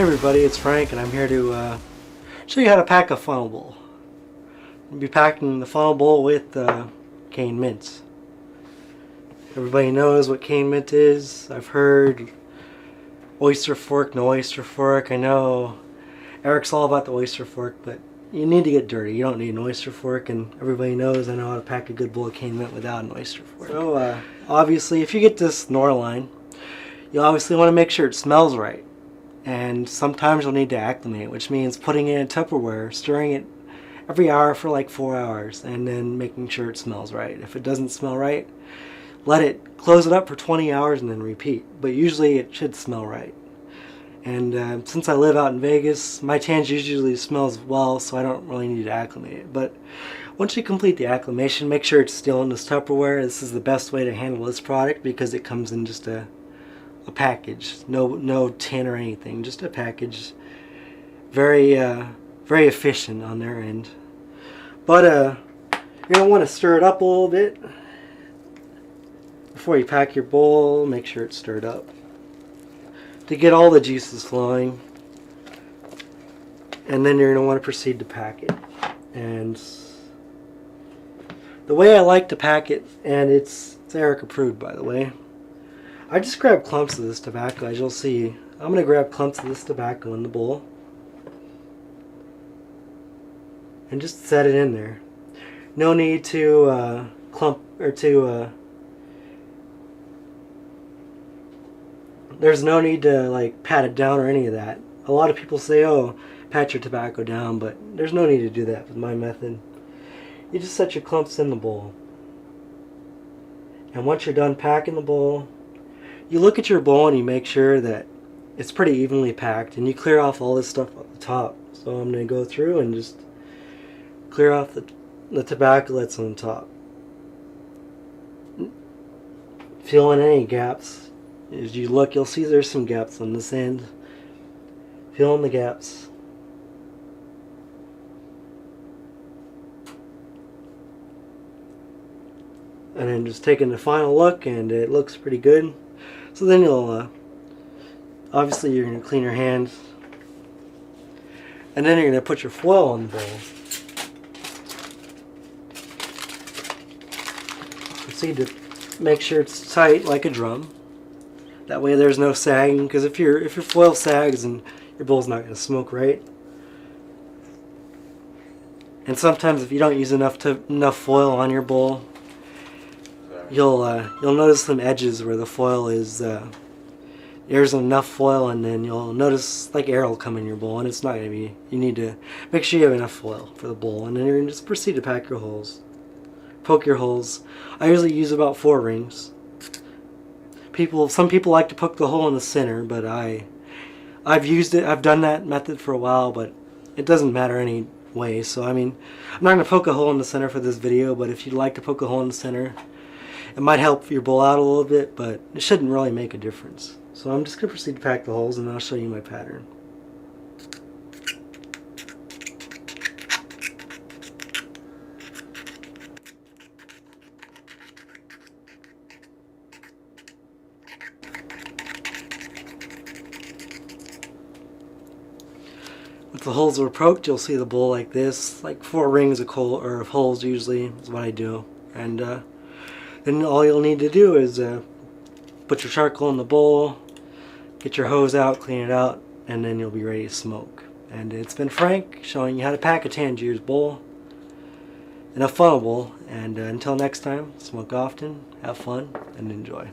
Hey everybody, it's Frank and I'm here to show you how to pack a funnel bowl. I'll be packing the funnel bowl with cane mints. Everybody knows what cane mint is. I've heard oyster fork, no oyster fork. I know Eric's all about the oyster fork, but you need to get dirty. You don't need an oyster fork, and everybody knows I know how to pack a good bowl of cane mint without an oyster fork. So obviously if you get this Norline, you obviously want to make sure it smells right. And sometimes you'll need to acclimate, which means putting it in Tupperware, stirring it every hour for like 4 hours, and then making sure it smells right. If it doesn't smell right, close it up for 20 hours and then repeat. But usually it should smell right. And since I live out in Vegas, my tans usually smells well, so I don't really need to acclimate it. But once you complete the acclimation, make sure it's still in this Tupperware. This is the best way to handle this product because it comes in just a package, no tin or anything, just a package. Very efficient on their end. But you're gonna want to stir it up a little bit before you pack your bowl. Make sure it's stirred up to get all the juices flowing, and then you're gonna want to proceed to pack it. And the way I like to pack it, and it's Eric approved by the way, I just grab clumps of this tobacco. As you'll see, I'm going to grab clumps of this tobacco in the bowl and just set it in there. No need to there's no need to like pat it down or any of that. A lot of people say, oh, pat your tobacco down, but there's no need to do that with my method. You just set your clumps in the bowl. And once you're done packing the bowl, you look at your bowl and you make sure that it's pretty evenly packed, and you clear off all this stuff at the top. So I'm going to go through and just clear off the tobacco that's on the top. Fill in any gaps. As you look, you'll see there's some gaps on this end. Fill in the gaps. And then just taking the final look, and it looks pretty good. So then you'll, obviously you're going to clean your hands, and then you're going to put your foil in the bowl. Proceed to make sure it's tight like a drum. That way there's no sagging, because if your foil sags, and your bowl's not going to smoke right. And sometimes if you don't use enough foil on your bowl, you'll notice some edges where the foil is there's enough foil, and then you'll notice like air will come in your bowl, and it's not going to be. You need to make sure you have enough foil for the bowl, and then you're going to just proceed to pack your holes. Poke your holes. I usually use about 4 rings. Some people like to poke the hole in the center, but I've done that method for a while, but it doesn't matter anyway. So I mean, I'm not going to poke a hole in the center for this video, but if you'd like to poke a hole in the center, it might help your bowl out a little bit, but it shouldn't really make a difference. So I'm just going to proceed to pack the holes, and then I'll show you my pattern. If the holes are poked, you'll see the bowl like this, like 4 rings of holes usually is what I do. And then all you'll need to do is put your charcoal in the bowl, get your hose out, clean it out, and then you'll be ready to smoke. And it's been Frank showing you how to pack a Tangiers bowl and a funnel bowl. And until next time, smoke often, have fun, and enjoy.